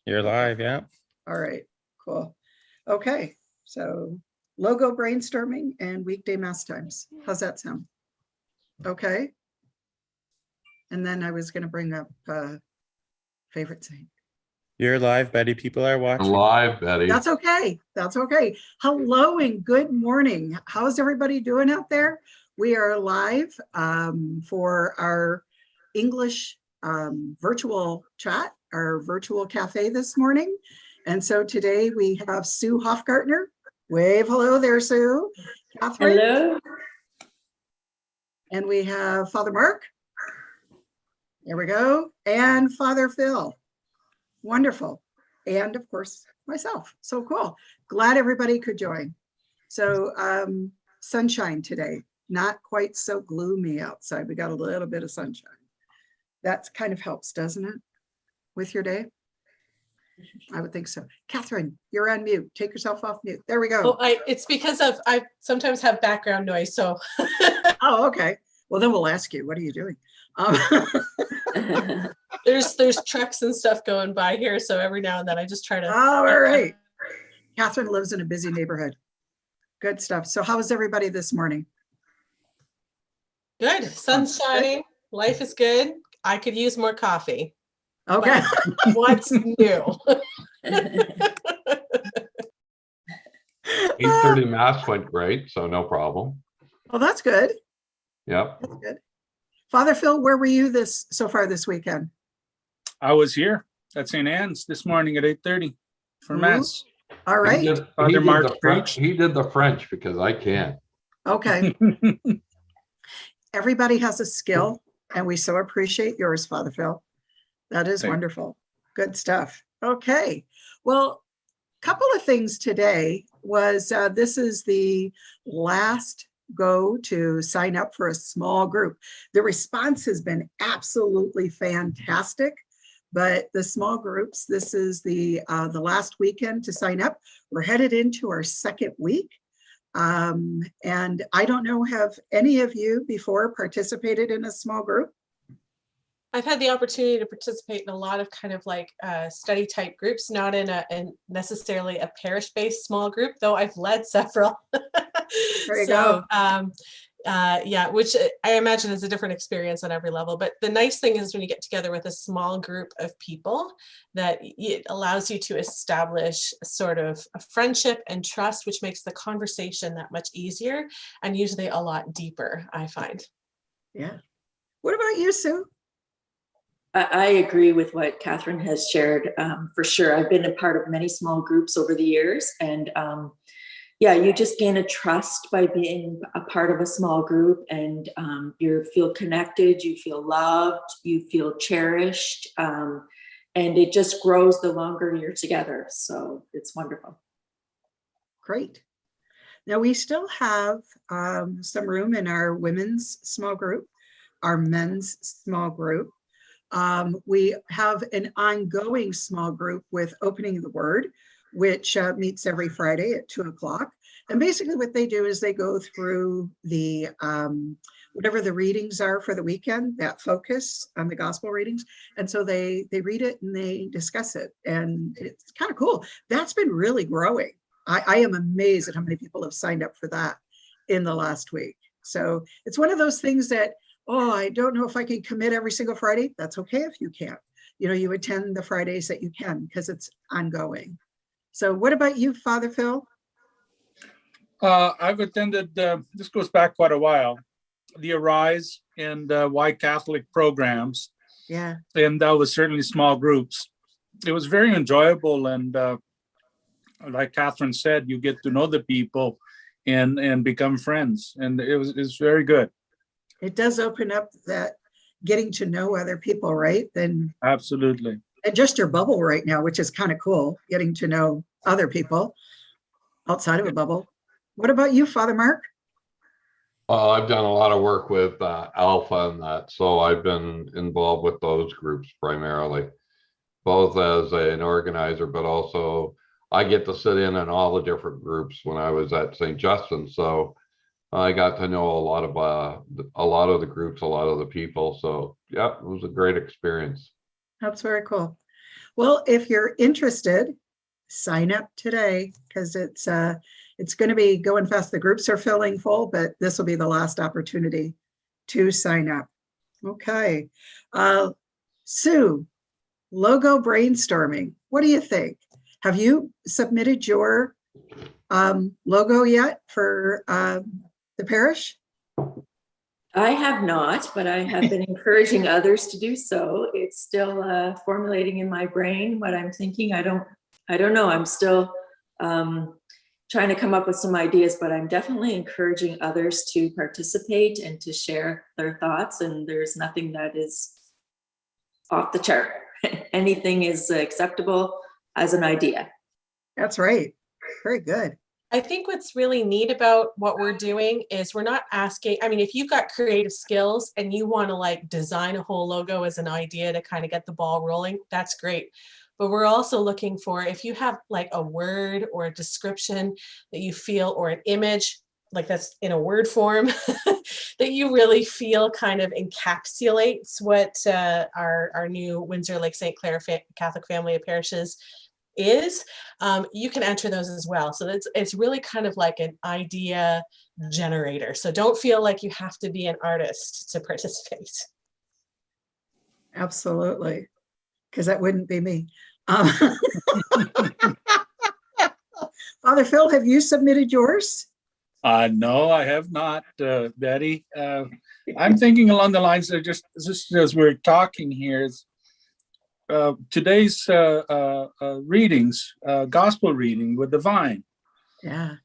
You're live, yeah. All right, cool. Okay, so logo brainstorming and weekday mass times. How's that sound? Okay. And then I was going to bring up favorite saint. You're live, Betty. People are watching. Live, Betty. That's okay. That's okay. Hello and good morning. How's everybody doing out there? We are live for our English virtual chat, our virtual cafe this morning. And so today we have Sue Hofgartner. Wave hello there, Sue. Catherine. Hello. And we have Father Mark. There we go. And Father Phil. Wonderful. And of course, myself. So cool. Glad everybody could join. So sunshine today, not quite so gloomy outside. We got a little bit of sunshine. That kind of helps, doesn't it? With your day? I would think so. Catherine, you're on mute. Take yourself off mute. There we go. Oh, it's because I sometimes have background noise. So. Oh, okay. Well, then we'll ask you, what are you doing? There's trucks and stuff going by here. So every now and then I just try to. Oh, all right. Catherine lives in a busy neighborhood. Good stuff. So how is everybody this morning? Good. Sun's shining. Life is good. I could use more coffee. Okay. What's new? 8:30 mass went great, so no problem. Well, that's good. Yep. That's good. Father Phil, where were you so far this weekend? I was here at St. Anne's this morning at 8:30 for mass. All right. He did Mark the French. He did the French because I can't. Okay. Everybody has a skill, and we so appreciate yours, Father Phil. That is wonderful. Good stuff. Okay. Well, a couple of things today was this is the last go to sign up for a small group. The response has been absolutely fantastic, but the small groups, this is the last weekend to sign up. We're headed into our second week. And I don't know, have any of you before participated in a small group? I've had the opportunity to participate in a lot of kind of like study type groups, not in necessarily a parish-based small group, though I've led several. There you go. Yeah, which I imagine is a different experience on every level. But the nice thing is when you get together with a small group of people, that it allows you to establish sort of a friendship and trust, which makes the conversation that much easier and usually a lot deeper, I find. Yeah. What about you, Sue? I agree with what Catherine has shared, for sure. I've been a part of many small groups over the years, and yeah, you just gain a trust by being a part of a small group, and you feel connected, you feel loved, you feel cherished, and it just grows the longer you're together. So it's wonderful. Great. Now we still have some room in our women's small group, our men's small group. We have an ongoing small group with Opening the Word, which meets every Friday at 2:00. And basically what they do is they go through the, whatever the readings are for the weekend, that focus on the gospel readings. And so they read it and they discuss it. And it's kind of cool. That's been really growing. I am amazed at how many people have signed up for that in the last week. So it's one of those things that, oh, I don't know if I can commit every single Friday. That's okay if you can't. You know, you attend the Fridays that you can because it's ongoing. So what about you, Father Phil? I've attended, this goes back quite a while, the Arise and Why Catholic programs. Yeah. And that was certainly small groups. It was very enjoyable. And like Catherine said, you get to know the people and become friends. And it's very good. It does open up that getting to know other people, right? Then absolutely. And just your bubble right now, which is kind of cool, getting to know other people outside of a bubble. What about you, Father Mark? I've done a lot of work with Alpha and that, so I've been involved with those groups primarily, both as an organizer, but also I get to sit in all the different groups when I was at St. Justin. So I got to know a lot of the groups, a lot of the people. So yeah, it was a great experience. That's very cool. Well, if you're interested, sign up today because it's going to be going fast. The groups are filling full, but this will be the last opportunity to sign up. Okay. Sue, logo brainstorming. What do you think? Have you submitted your logo yet for the parish? I have not, but I have been encouraging others to do so. It's still formulating in my brain what I'm thinking. I don't know. I'm still trying to come up with some ideas, but I'm definitely encouraging others to participate and to share their thoughts. And there's nothing that is off the chart. Anything is acceptable as an idea. That's right. Very good. I think what's really neat about what we're doing is we're not asking, I mean, if you've got creative skills and you want to like design a whole logo as an idea to kind of get the ball rolling, that's great. But we're also looking for, if you have like a word or a description that you feel, or an image, like that's in a word form, that you really feel kind of encapsulates what our new Windsor Lake St. Clair Catholic Family of Parishes is, you can enter those as well. So it's really kind of like an idea generator. So don't feel like you have to be an artist to participate. Absolutely. Because that wouldn't be me. Father Phil, have you submitted yours? No, I have not, Betty. I'm thinking along the lines of just as we're talking here, today's readings, gospel reading with the vine. Yeah.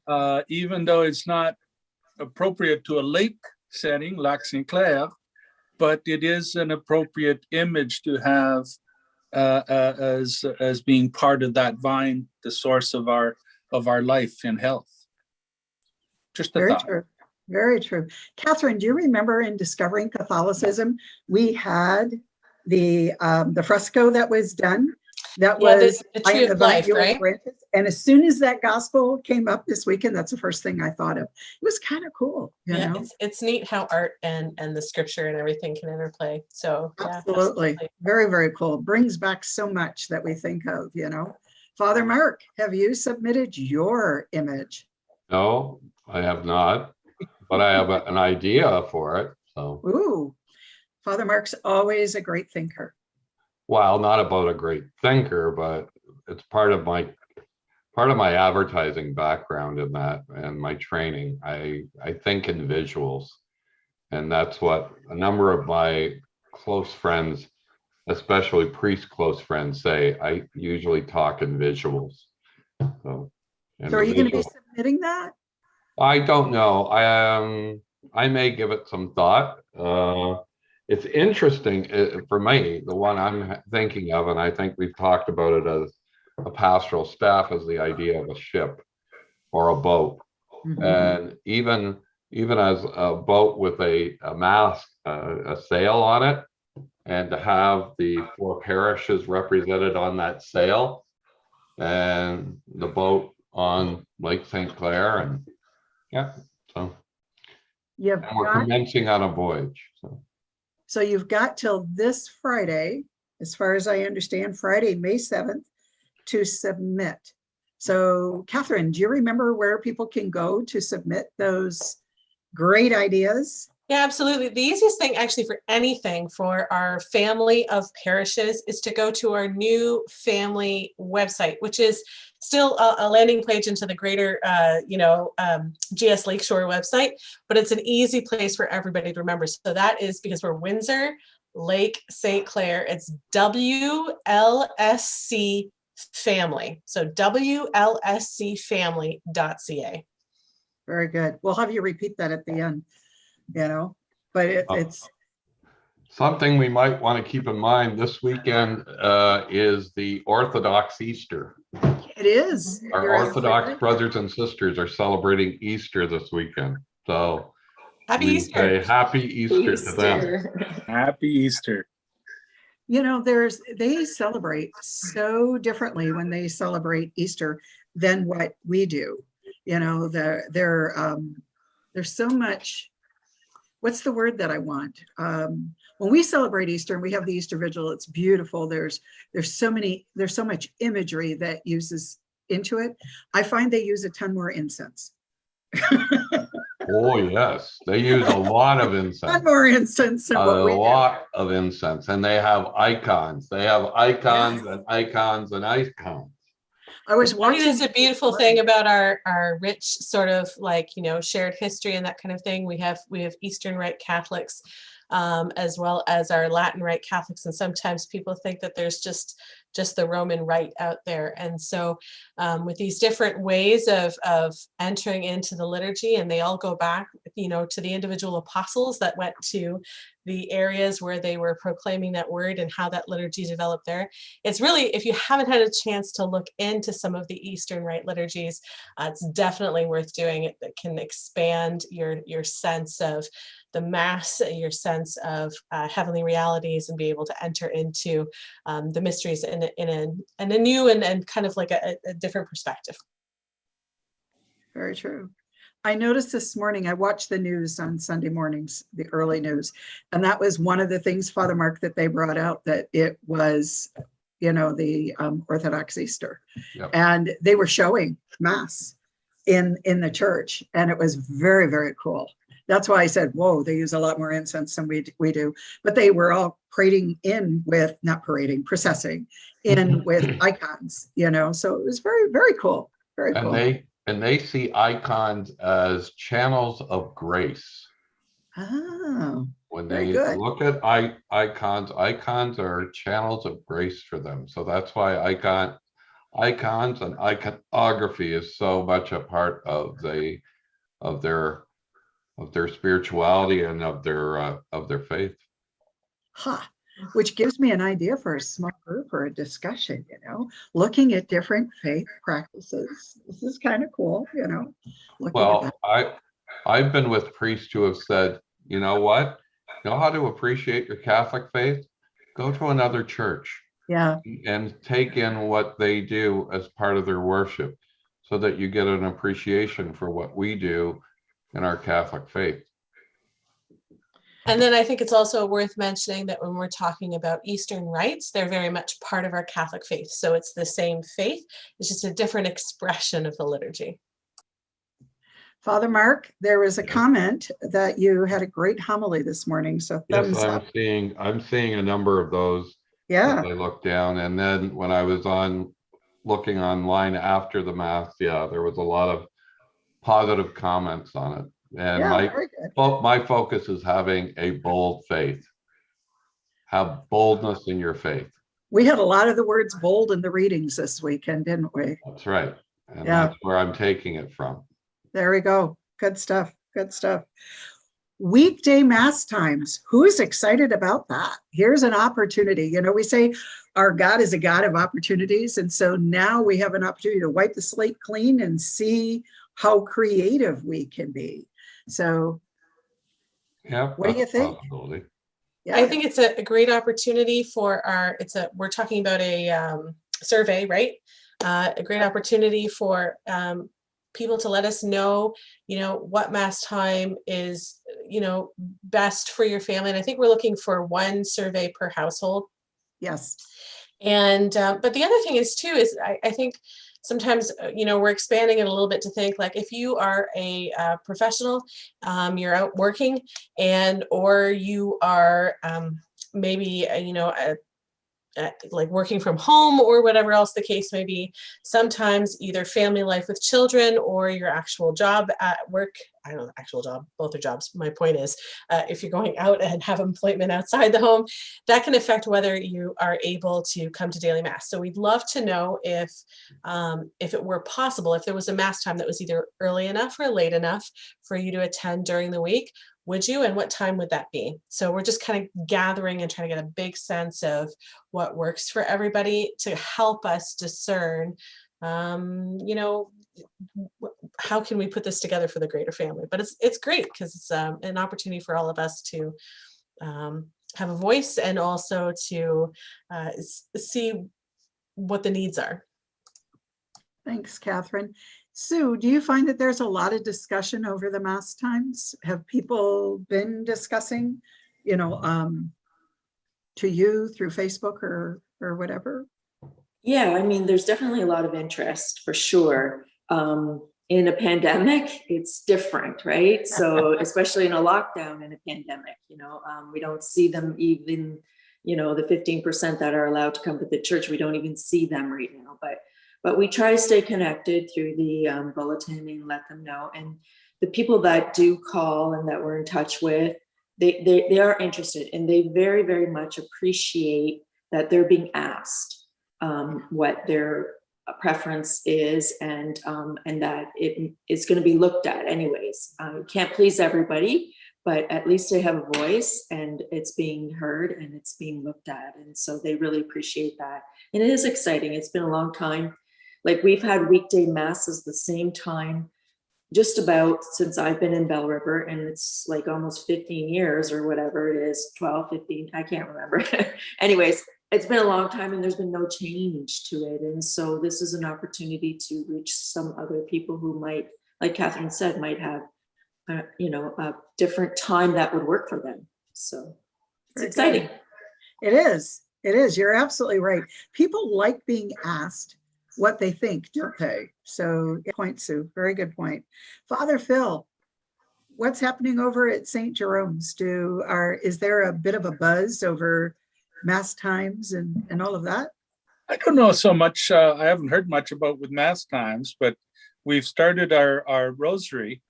Even though it's not appropriate to a lake setting like St. Clair, but it is an appropriate image to have as being part of that vine, the source of our life and health. Just a Very thought. true. Very true. Catherine, do you remember in Discovering Catholicism, we had the fresco that was done? That was the Tree of Life, right? Branches. And as soon as that gospel came up this weekend, that's the first thing I thought of. It was kind of cool. You know? It's neat how art and the scripture and everything can interplay. So Absolutely. Very, very cool. Brings back so much that we think of, you know. Father Mark, have you submitted your image? No, I have not, but I have an idea for it. So, Ooh, Father Mark's always a great thinker. well, not about a great thinker, but it's part of my advertising background in that and my training. I think in visuals, and that's what a number of my close friends, especially priest close friends, say. I usually talk in visuals. So are you going to be submitting that? I don't know. I may give it some thought. It's interesting for me. The one I'm thinking of, and I think we've talked about it as a pastoral staff, is the idea of a ship or a boat, and even as a boat with a mast, a sail on it, and to have the 4 parishes represented on that sail, and the boat on Lake St. Clair, and yeah, so and we're commencing on a voyage. So you've got till this Friday, as far as I understand, Friday, May 7th, to submit. So Catherine, do you remember where people can go to submit those great ideas? Yeah, absolutely. The easiest thing actually for anything for our family of parishes is to go to our new family website, which is still a landing page into the greater, GS Lakeshore website, but it's an easy place for everybody to remember. So that is because we're Windsor Lake St. Clair. It's WLSC Family. So WLSCfamily.ca. Very good. We'll have you repeat that at the end, you know, but it's something we might want to keep in mind. This weekend is the Orthodox Easter. It is. Our Orthodox brothers and sisters are celebrating Easter this weekend. So happy Easter. Say happy Easter to them. Happy Easter. You know, they celebrate so differently when they celebrate Easter than what we do. You know, there's so much what's the word that I want? When we celebrate Easter and we have the Easter Vigil, it's beautiful. There's so much imagery that uses into it. I find they use a ton more incense. Oh, yes, they use a lot of Ton incense. more incense than A what we do. lot of incense, and they have icons. They have icons Yes. and icons and icons. I was I think watching. that's a beautiful thing about our rich sort of like, you know, shared history and that kind of thing. We have Eastern Rite Catholics, as well as our Latin Rite Catholics, and sometimes people think that there's just the Roman Rite out there. And so with these different ways of entering into the liturgy, and they all go back, you know, to the individual apostles that went to the areas where they were proclaiming that word and how that liturgy developed there. It's really, if you haven't had a chance to look into some of the Eastern Rite liturgies, it's definitely worth doing. It can expand your sense of the Mass, your sense of heavenly realities, and be able to enter into the mysteries in a new and kind of like a different perspective. Very true. I noticed this morning, I watched the news on Sunday mornings, the early news, and that was one of the things, Father Mark, that they brought out, that it was, you know, the Orthodox Easter. Yep. And they were showing Mass in the church, and it was very, very cool. That's why I said, whoa, they use a lot more incense than we do. But they were all processing in with icons, you know, so it was very, very cool. Very And cool. they see icons as channels of grace. Oh, When very they good. look at icons are channels of grace for them. So that's why icons and iconography is so much a part of their spirituality and of their faith. Huh. Which gives me an idea for a small group or a discussion, you know, looking at different faith practices. This is kind of cool, you know, looking at that. Well, I've been with priests who have said, you know what? Know how to appreciate your Catholic faith? Go to another church Yeah. and take in what they do as part of their worship, so that you get an appreciation for what we do in our Catholic faith. And then I think it's also worth mentioning that when we're talking about Eastern rites, they're very much part of our Catholic faith. So it's the same faith, it's just a different expression of the liturgy. Father Mark, there was a Yes. comment that you had a great homily this morning. So Yes, thumbs up. I'm seeing a number of those Yeah. as I look down. And then when I was looking online after the Mass, yeah, there was a lot of positive comments on it. And Yeah, very good. my focus is having a bold faith. Have boldness in your faith. We had a lot of the words bold in the readings this weekend, didn't we? That's right. And Yeah. that's where I'm taking it from. There we go. Good stuff. Good stuff. Weekday Mass times. Who's excited about that? Here's an opportunity. You know, we say our God is a God of opportunities. And so now we have an opportunity to wipe the slate clean and see how creative we can be. So Yeah. what do you think? Possibility. Yeah. I think it's a great opportunity for we're talking about a survey, right? A great opportunity for people to let us know, you know, what Mass time is, you know, best for your family. And I think we're looking for one survey per household. Yes. And but the other thing is too is I think sometimes you know, we're expanding it a little bit to think like, if you are a professional, you're out working, and or you are maybe you know like working from home or whatever else the case may be, sometimes either family life with children or your actual job at work, I don't know, actual job, both are jobs. My point is, if you're going out and have employment outside the home, that can affect whether you are able to come to daily Mass. So we'd love to know if it were possible, if there was a Mass time that was either early enough or late enough for you to attend during the week. Would you, and what time would that be? So we're just kind of gathering and trying to get a big sense of what works for everybody to help us discern, you know, how can we put this together for the greater family? But it's great because it's an opportunity for all of us to have a voice and also to see what the needs are. Thanks, Catherine. Sue, do you find that there's a lot of discussion over the mass times? Have people been discussing, you know, to you through Facebook or whatever? Yeah, I mean, there's definitely a lot of interest for sure. In a pandemic, it's different, right? So especially in a lockdown in a pandemic, we don't see them even, the 15% that are allowed to come to the church, we don't even see them right now. But we try to stay connected through the bulletin and let them know. And the people that do call and that we're in touch with, they are interested, and they very, very much appreciate that they're being asked what their preference is, and that it is going to be looked at anyways. Can't please everybody, but at least they have a voice, and it's being heard and it's being looked at. And so they really appreciate that. And it is exciting. It's been a long time. Like, we've had weekday masses the same time just about since I've been in Bell River, and it's like almost 15 years or whatever it is, 12, 15, I can't remember. Anyways, it's been a long time and there's been no change to it. And so this is an opportunity to reach some other people who might, like Catherine said, might have, a different time that would work for them. So it's exciting. It is. It is. You're absolutely right. People like being asked what they think, don't they? So good point, Sue. Very good point. Father Phil, what's happening over at St. Jerome's? Is there a bit of a buzz over mass times and all of that? I don't know so much. I haven't heard much about with mass times, but we've started our rosary,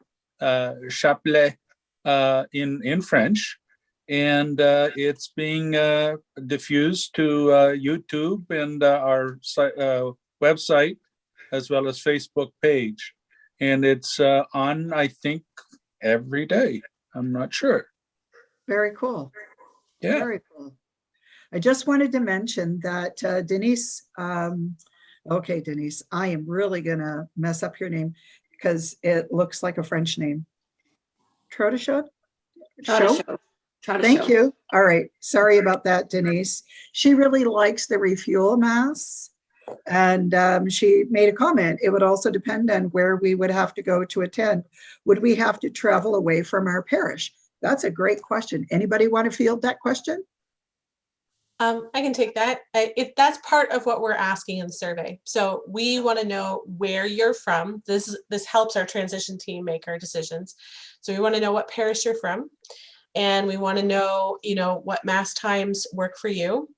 chapelet, in French, and it's being diffused to YouTube and our website, as well as Facebook page. And it's on, I think, every day. I'm not sure. Very cool. Yeah. Very cool. I just wanted to mention that Denise, okay, Denise, I am really going to mess up your name because it looks like a French name. Trotashot? Thank you. All right. Sorry about that, Denise. She really likes the refuel mass. And she made a comment. It would also depend on where we would have to go to attend. Would we have to travel away from our parish? That's a great question. Anybody want to field that question? I can take that. That's part of what we're asking in the survey. So we want to know where you're from. This helps our transition team make our decisions. So we want to know what parish you're from, and we want to know, what mass times work for you.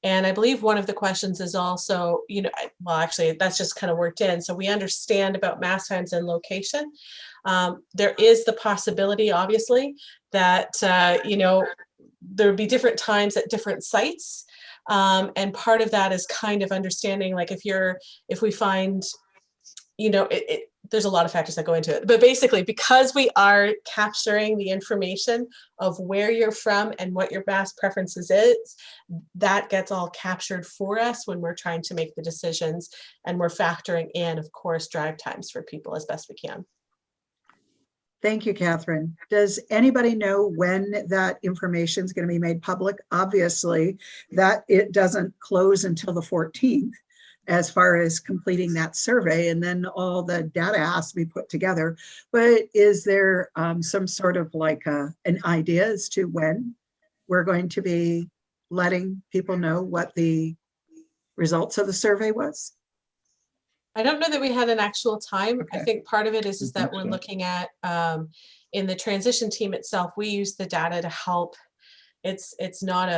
And I believe one of the questions is also, well, actually, that's just kind of worked in. So we understand about mass times and location. There is the possibility, obviously, that, there would be different times at different sites. And part of that is kind of understanding, like, if we find, there's a lot of factors that go into it, but basically, because we are capturing the information of where you're from and what your mass preferences is, that gets all captured for us when we're trying to make the decisions, and we're factoring in, of course, drive times for people as best we can. Thank you, Catherine. Does anybody know when that information is going to be made public? Obviously, that it doesn't close until the 14th. As far as completing that survey, and then all the data has to be put together. But is there some sort of like an idea as to when we're going to be letting people know what the results of the survey was? I don't know that we had an actual time. Okay. I think part of it is that we're so. looking at, in the transition team itself, we use the data to help. It's not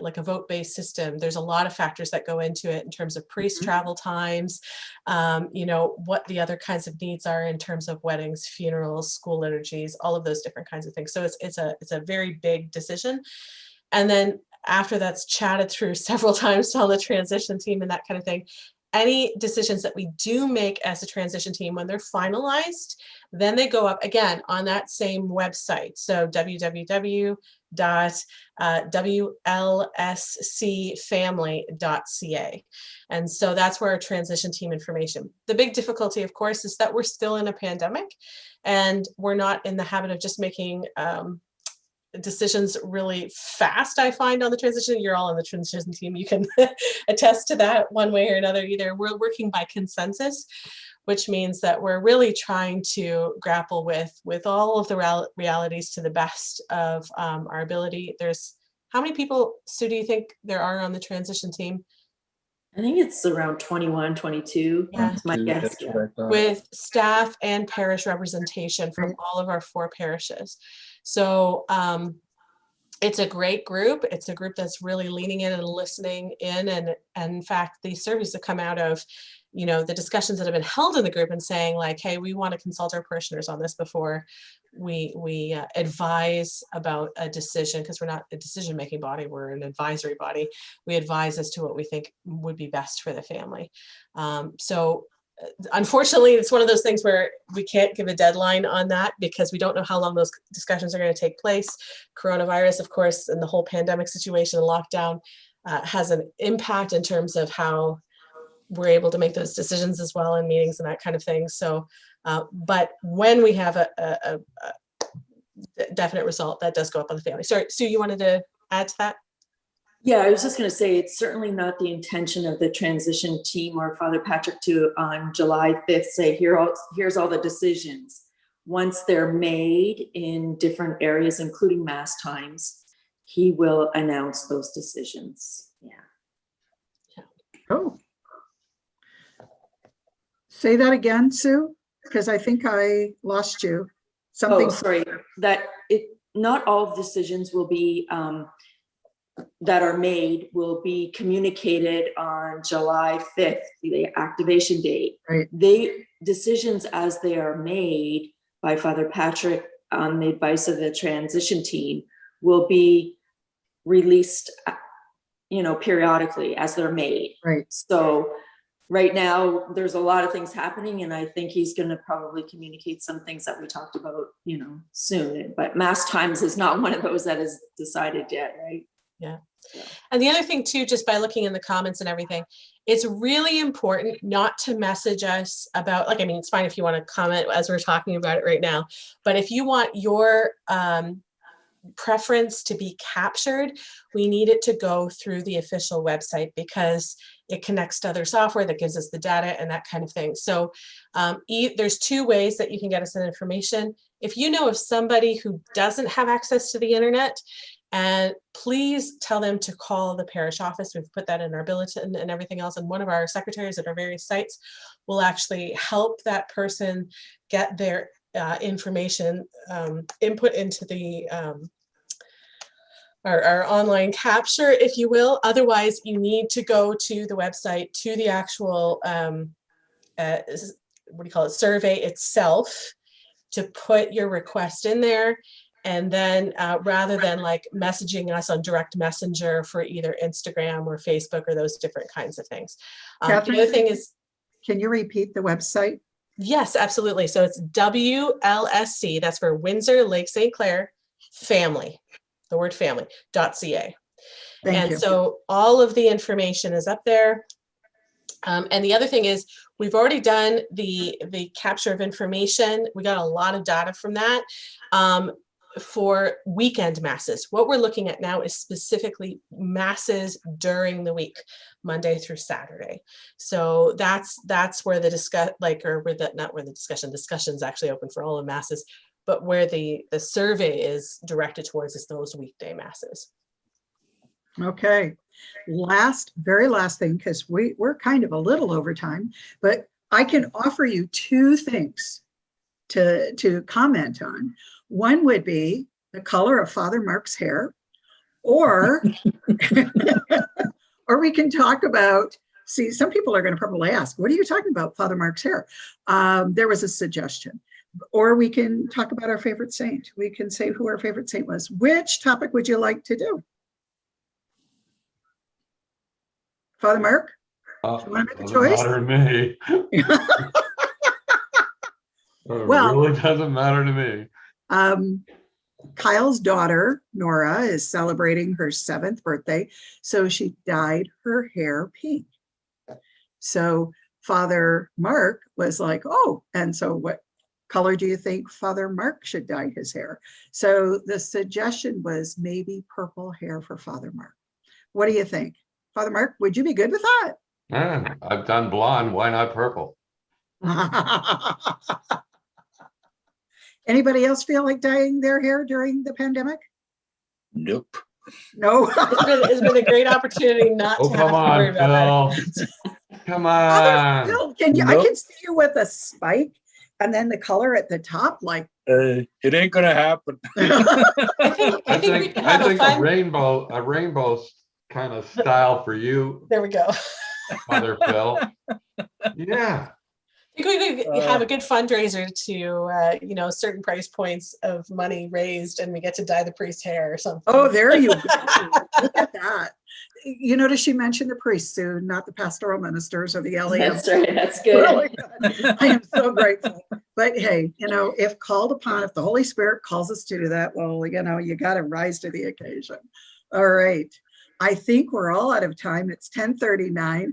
like a vote-based system. There's a lot of factors that go into it in terms of priest travel times, what the other kinds of needs are in terms of weddings, funerals, school liturgies, all of those different kinds of things. So it's a very big decision. And then after that's chatted through several times to all the transition team and that kind of thing, any decisions that we do make as a transition team, when they're finalized, then they go up again on that same website. So www.wlscfamily.ca. And so that's where our transition team information. The big difficulty, of course, is that we're still in a pandemic, and we're not in the habit of just making decisions really fast, I find, on the transition. You're all on the transition team. You can attest to that one way or another. Either we're working by consensus, which means that we're really trying to grapple with all of the realities to the best of our ability. There's, how many people, Sue, do you think there are on the transition team? I think it's around 21, 22. Yeah. That's my guess. That's what I thought. With staff and parish representation from Right. all of our 4 parishes. So it's a great group. It's a group that's really leaning in and listening in. And in fact, these surveys have come out of, you know, the discussions that have been held in the group and saying like, hey, we want to consult our parishioners on this before we advise about a decision, because we're not a decision-making body, we're an advisory body. We advise as to what we think would be best for the family. So unfortunately, it's one of those things where we can't give a deadline on that because we don't know how long those discussions are going to take place. Coronavirus, of course, and the whole pandemic situation and lockdown has an impact in terms of how we're able to make those decisions as well in meetings and that kind of thing. So, but when we have a definite result, that does go up on the family. Sorry, Sue, you wanted to add to that? Yeah, I was just going to say, it's certainly not the intention of the transition team or Father Patrick to, on July 5th, say, here's all the decisions. Once they're made in different areas, including Mass times, he will announce those decisions. Yeah. Oh. Say that again, Sue, because I think I lost you. Something. Oh, sorry, not all decisions will be, that are made will be communicated on July 5th, the activation date. Right. Decisions as they are made by Father Patrick on the advice of the transition team will be released, you know, periodically as they're made. Right. So right now there's a lot of things happening, and I think he's going to probably communicate some things that we talked about, you know, soon. But Mass times is not one of those that is decided yet, right? Yeah. And the other thing too, just by looking in the comments and everything, it's really important not to message us about, like, I mean, it's fine if you want to comment as we're talking about it right now, but if you want your preference to be captured, we need it to go through the official website because it connects to other software that gives us the data and that kind of thing. So there's 2 ways that you can get us that information. If you know of somebody who doesn't have access to the internet, and please tell them to call the parish office. We've put that in our bulletin and everything else. And one of our secretaries at our various sites will actually help that person get their information input into the our online capture, if you will. Otherwise, you need to go to the website, to the actual, what do you call it, survey itself, to put your request in there. And then rather than like messaging us on direct messenger for either Instagram or Facebook or those different kinds of things. The other thing is, can you repeat the website? Yes, absolutely. So it's WLSC, that's for Windsor Lake St. Clair Family, the word family.ca. Thank you. So all of the information is up there. And the other thing is, we've already done the capture of information. We got a lot of data from that. For weekend masses, what we're looking at now is specifically masses during the week, Monday through Saturday. So that's where the discussion's actually open for all the masses, but where the survey is directed towards is those weekday masses. Okay, very last thing, because we're kind of a little over time, but I can offer you 2 things to comment on. One would be the color of Father Mark's hair, or or we can talk about, see, some people are going to probably ask, what are you talking about, Father Mark's hair? There was a suggestion. Or we can talk about our favorite saint. We can say who our favorite saint was. Which topic would you like to do? Father Mark? Doesn't want to make a choice? matter to me. Well, it really doesn't matter to me. Kyle's daughter, Nora, is celebrating her 7th birthday, so she dyed her hair pink. So Father Mark was like, oh, and so what color do you think Father Mark should dye his hair? So the suggestion was maybe purple hair for Father Mark. What do you think? Father Mark, would you be good with that? Yeah, I've done blonde, why not purple? Anybody else feel like dyeing their hair during the pandemic? Nope. No. It's been a great opportunity not Oh, to have come to worry on, about that. Phil. Come Father on. Phil, can you? I Nope. can see you with a spike and then the color at the top, like. It ain't gonna happen. I think we could have a a fun. rainbow kind of style for you, There we go. Mother Phil. Yeah. I think we could have a good fundraiser to, you know, certain price points of money raised, and we get to dye the priest's hair or something. Oh, there you go. Look at that. You notice she mentioned the priests soon, not the pastoral ministers or the LEM. That's right. That's good. Really good. I am so grateful. But hey, you know, if called upon, if the Holy Spirit calls us to do that, well, you know, you got to rise to the occasion. All right. I think we're all out of time. It's 10:39.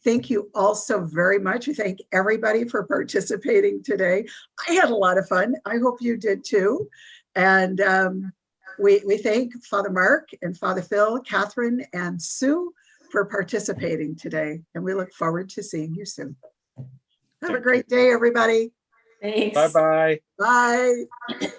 Thank you all so very much. We thank everybody for participating today. I had a lot of fun. I hope you did too. And we thank Father Mark and Father Phil, Catherine and Sue for participating today. And we look forward to seeing you soon. Have a great day, everybody. Thanks. Bye-bye. Bye.